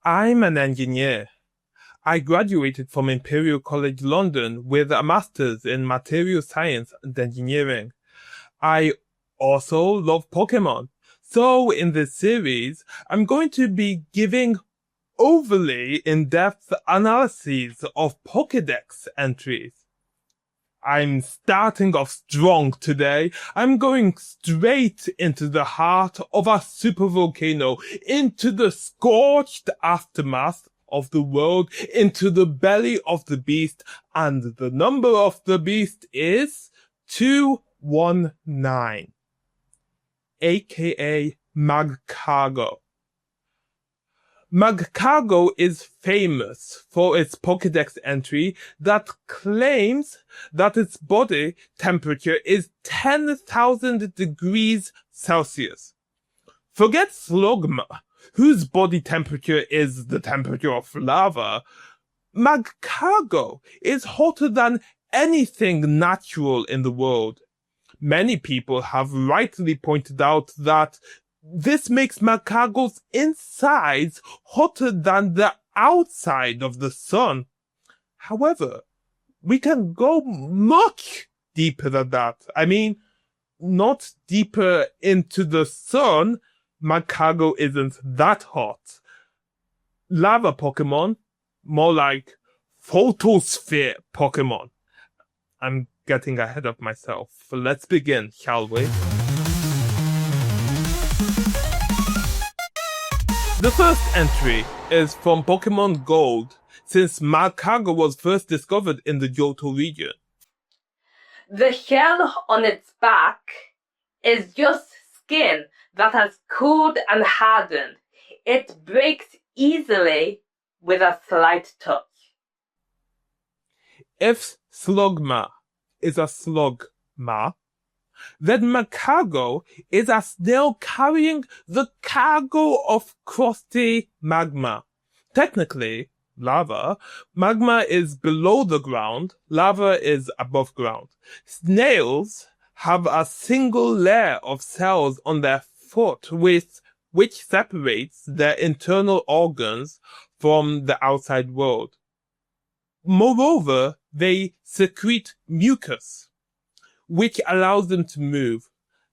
I'm an engineer. I graduated from Imperial College London with a master's in material science and engineering. I also love Pokemon. So in this series, I'm going to be giving overly in-depth analyses of Pokédex entries. I'm starting off strong today. I'm going straight into the heart of a supervolcano, into the scorched aftermath of the world, into the belly of the beast, and the number of the beast is 219, aka Magcargo. Magcargo is famous for its Pokédex entry that claims that its body temperature is 10,000 degrees Celsius. Forget Slugma, whose body temperature is the temperature of lava. Magcargo is hotter than anything natural in the world. Many people have rightly pointed out that this makes Magcargo's insides hotter than the outside of the sun. However, we can go much deeper than that. I mean, not deeper into the sun. Magcargo isn't that hot. Lava Pokemon, more like photosphere Pokemon. I'm getting ahead of myself. Let's begin, shall we? The first entry is from Pokemon Gold, since Magcargo was first discovered in the Johto region. The shell on its back is just skin that has cooled and hardened. It breaks easily with a slight touch. If Slugma is a Slugma, then Magcargo is a snail carrying the cargo of crusty magma. Technically, lava. Magma is below the ground, lava is above ground. Snails have a single layer of cells on their foot which separates their internal organs from the outside world. Moreover, they secrete mucus, which allows them to move.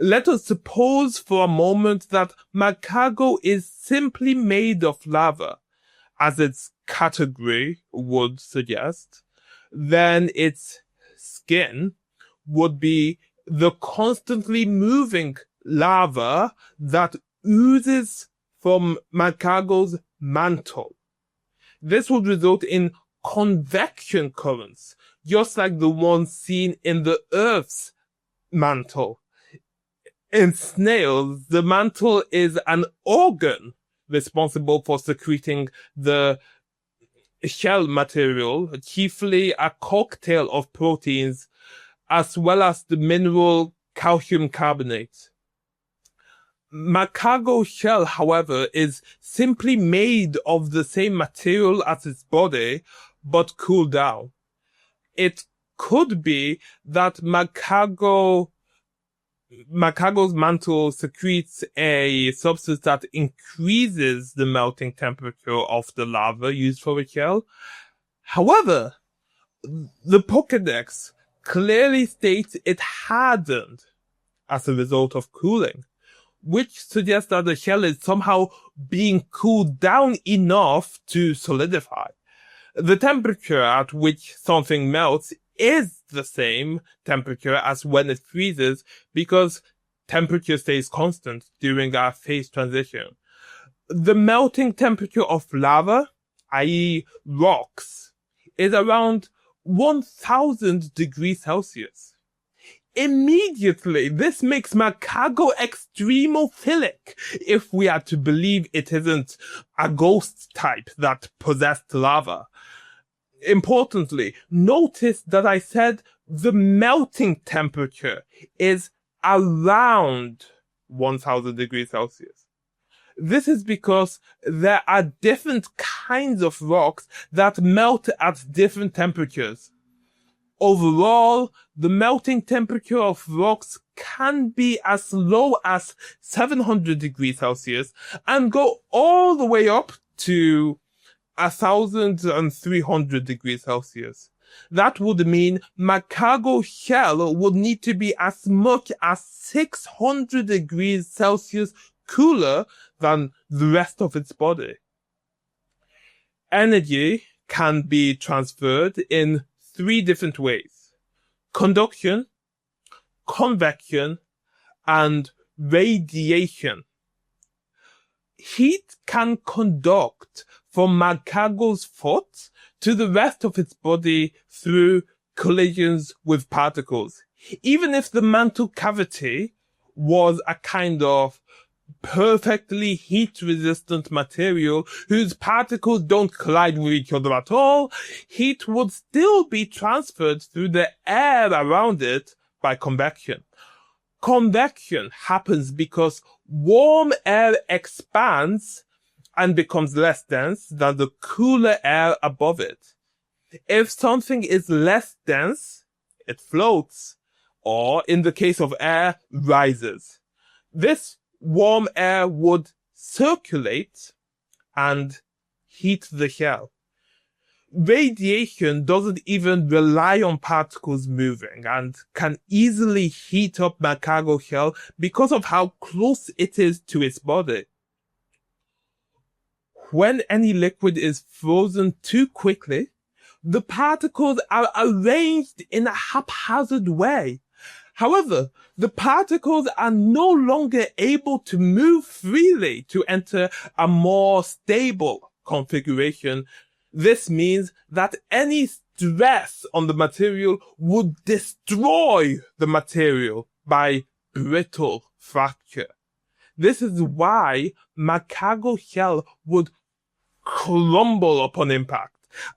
Let us suppose for a moment that Magcargo is simply made of lava, as its category would suggest. Then its skin would be the constantly moving lava that oozes from Magcargo's mantle. This would result in convection currents, just like the ones seen in the Earth's mantle. In snails, the mantle is an organ responsible for secreting the shell material, chiefly a cocktail of proteins, as well as the mineral calcium carbonate. Magcargo's shell, however, is simply made of the same material as its body, but cooled down. It could be that Magcargo's mantle secretes a substance that increases the melting temperature of the lava used for its shell. However, the Pokédex clearly states it hardened as a result of cooling, which suggests that the shell is somehow being cooled down enough to solidify. The temperature at which something melts is the same temperature as when it freezes, because temperature stays constant during our phase transition. The melting temperature of lava, i.e. rocks, is around 1000 degrees Celsius. Immediately, this makes Magcargo extremophilic, if we are to believe it isn't a ghost type that possessed lava. Importantly, notice that I said the melting temperature is around 1000 degrees Celsius. This is because there are different kinds of rocks that melt at different temperatures. Overall, the melting temperature of rocks can be as low as 700 degrees Celsius and go all the way up to 1,300 degrees Celsius. That would mean Magcargo shell would need to be as much as 600 degrees Celsius cooler than the rest of its body. Energy can be transferred in 3 different ways: conduction, convection, and radiation. Heat can conduct from Magcargo's foot to the rest of its body through collisions with particles. Even if the mantle cavity was a kind of perfectly heat-resistant material whose particles don't collide with each other at all, heat would still be transferred through the air around it by convection. Convection happens because warm air expands and becomes less dense than the cooler air above it. If something is less dense, it floats, or in the case of air, rises. This warm air would circulate and heat the shell. Radiation doesn't even rely on particles moving and can easily heat up Magcargo shell because of how close it is to its body. When any liquid is frozen too quickly, the particles are arranged in a haphazard way. However, the particles are no longer able to move freely to enter a more stable configuration. This means that any stress on the material would destroy the material by brittle fracture. This is why Magcargo shell would crumble upon impact.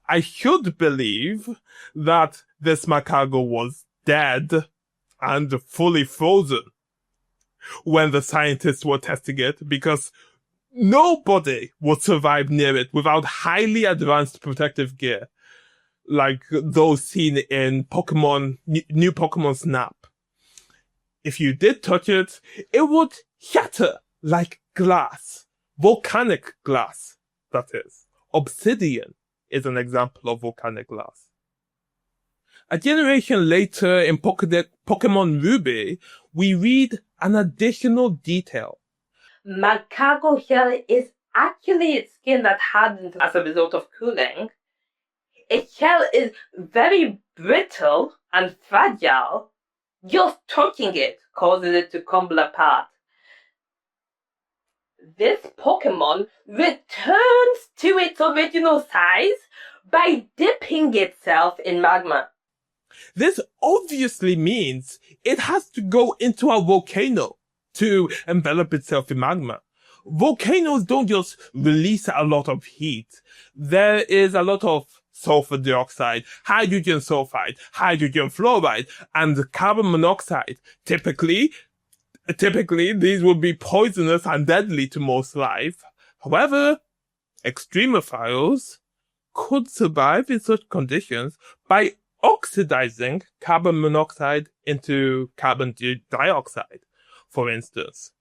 I should believe that this Magcargo was dead and fully frozen when the scientists were testing it, because nobody would survive near it without highly advanced protective gear, like those seen in new Pokemon Snap. If you did touch it, it would shatter like glass. Volcanic glass, that is. Obsidian is an example of volcanic glass. A generation later in Pokemon Ruby, we read an additional detail. Magcargo shell is actually its skin that hardens as a result of cooling. Its shell is very brittle and fragile. Just touching it causes it to crumble apart. This Pokemon returns to its original size by dipping itself in magma. This obviously means it has to go into a volcano to envelop itself in magma. Volcanoes don't just release a lot of heat. There is a lot of sulfur dioxide, hydrogen sulfide, hydrogen fluoride, and carbon monoxide. Typically, these would be poisonous and deadly to most life. However, extremophiles could survive in such conditions by oxidizing carbon monoxide into carbon dioxide, for instance.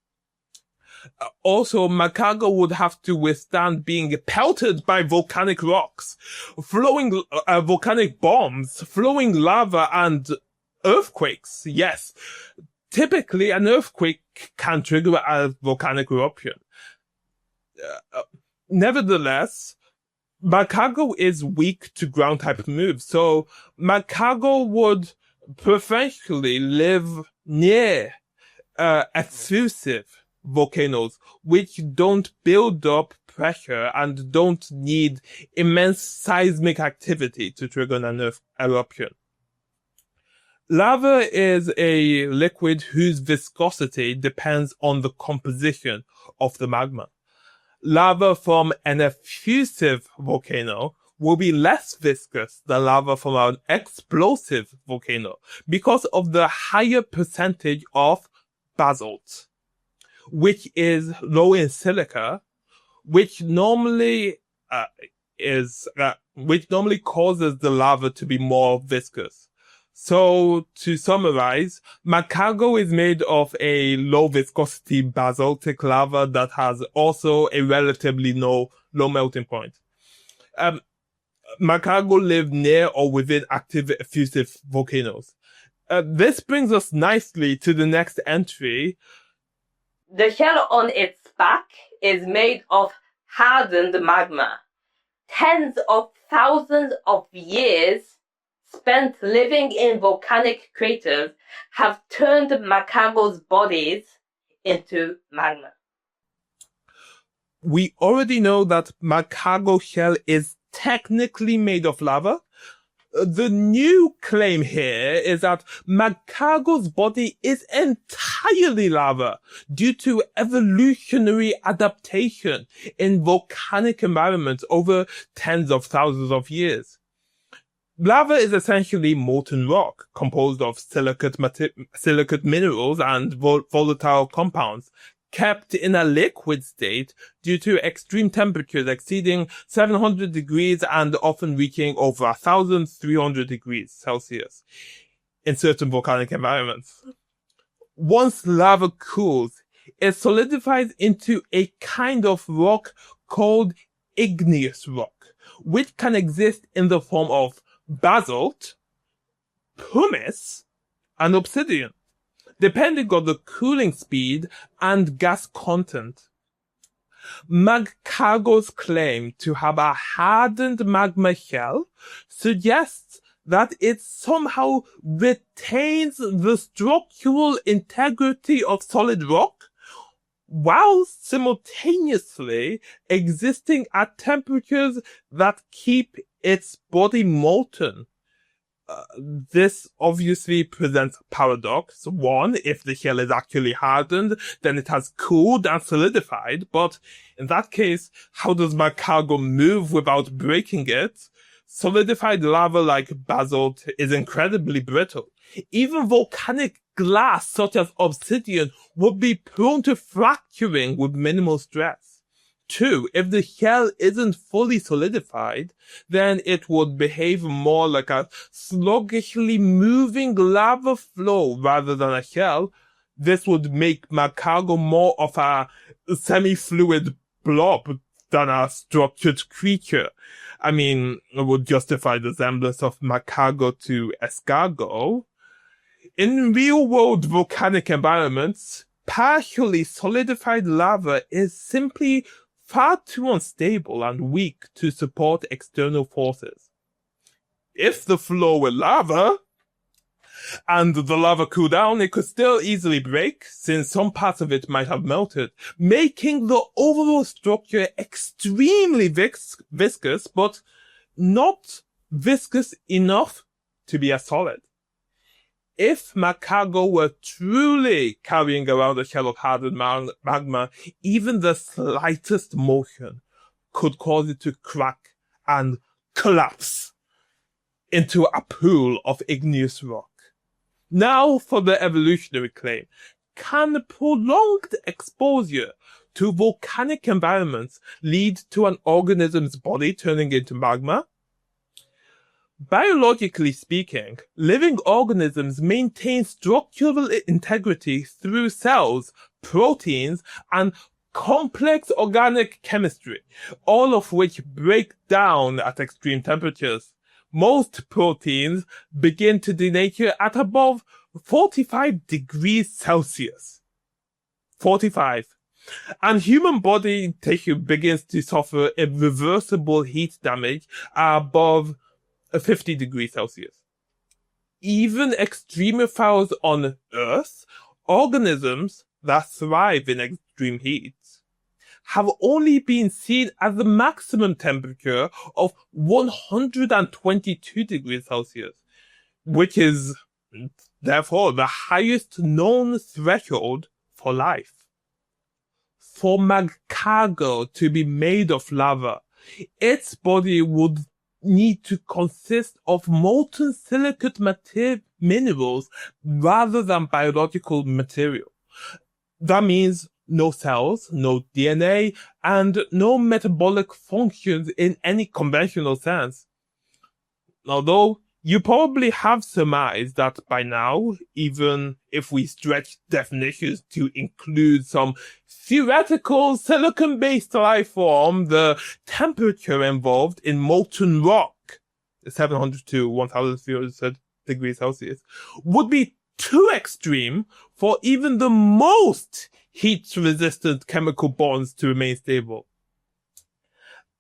Also, Magcargo would have to withstand being pelted by volcanic rocks, flowing volcanic bombs, flowing lava, and earthquakes. Yes, typically an earthquake can trigger a volcanic eruption. Nevertheless, Magcargo is weak to ground type moves, so Magcargo would preferentially live near effusive volcanoes, which don't build up pressure and don't need immense seismic activity to trigger an eruption. Lava is a liquid whose viscosity depends on the composition of the magma. Lava from an effusive volcano will be less viscous than lava from an explosive volcano because of the higher percentage of basalt, which is low in silica, which normally causes the lava to be more viscous. So, to summarize, Magcargo is made of a low viscosity basaltic lava that has also a relatively low melting point. Magcargo live near or within active effusive volcanoes. This brings us nicely to the next entry. The shell on its back is made of hardened magma. Tens of thousands of years spent living in volcanic craters have turned Magcargo's bodies into magma. We already know that Magcargo shell is technically made of lava. The new claim here is that Magcargo's body is entirely lava due to evolutionary adaptation in volcanic environments over tens of thousands of years. Lava is essentially molten rock composed of silicate minerals and volatile compounds, kept in a liquid state due to extreme temperatures exceeding 700 degrees and often reaching over 1,300 degrees Celsius in certain volcanic environments. Once lava cools, it solidifies into a kind of rock called igneous rock, which can exist in the form of basalt, pumice, and obsidian, depending on the cooling speed and gas content. Magcargo's claim to have a hardened magma shell suggests that it somehow retains the structural integrity of solid rock, while simultaneously existing at temperatures that keep its body molten. This obviously presents a paradox. One, if the shell is actually hardened, then it has cooled and solidified, but in that case, how does Magcargo move without breaking it? Solidified lava like basalt is incredibly brittle. Even volcanic glass such as obsidian would be prone to fracturing with minimal stress. Two, if the shell isn't fully solidified, then it would behave more like a sluggishly moving lava flow rather than a shell. This would make Magcargo more of a semi-fluid blob than a structured creature. I mean, it would justify the resemblance of Magcargo to escargot. In real-world volcanic environments, partially solidified lava is simply far too unstable and weak to support external forces. If the flow were lava, and the lava cooled down, it could still easily break, since some parts of it might have melted, making the overall structure extremely viscous, but not viscous enough to be a solid. If Magcargo were truly carrying around a shell of hardened magma, even the slightest motion could cause it to crack and collapse into a pool of igneous rock. Now for the evolutionary claim. Can prolonged exposure to volcanic environments lead to an organism's body turning into magma? Biologically speaking, living organisms maintain structural integrity through cells, proteins, and complex organic chemistry, all of which break down at extreme temperatures. Most proteins begin to denature at above 45 degrees Celsius. 45. And human body tissue begins to suffer irreversible heat damage above 50 degrees Celsius. Even extremophiles on Earth, organisms that thrive in extreme heat, have only been seen at the maximum temperature of 122 degrees Celsius, which is therefore the highest known threshold for life. For Magcargo to be made of lava, its body would need to consist of molten silicate minerals rather than biological material. That means no cells, no DNA, and no metabolic functions in any conventional sense. Although You probably have surmised that by now, even if we stretch definitions to include some theoretical silicon-based life form, the temperature involved in molten rock, 700 to 1300 degrees Celsius, would be too extreme for even the most heat-resistant chemical bonds to remain stable.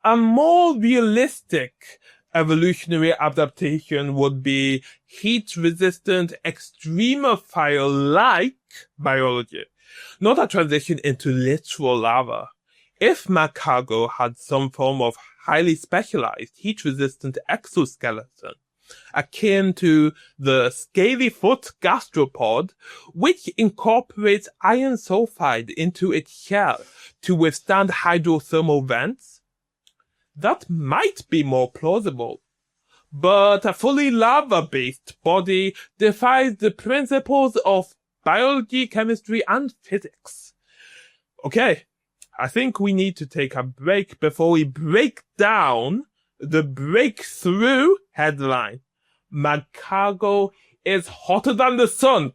A more realistic evolutionary adaptation would be heat-resistant extremophile-like biology, not a transition into literal lava. If Magcargo had some form of highly specialized heat-resistant exoskeleton, akin to the scaly-foot gastropod, which incorporates iron sulfide into its shell to withstand hydrothermal vents, that might be more plausible. But a fully lava-based body defies the principles of biology, chemistry, and physics. Okay, I think we need to take a break before we break down the breakthrough headline. Magcargo is hotter than the sun.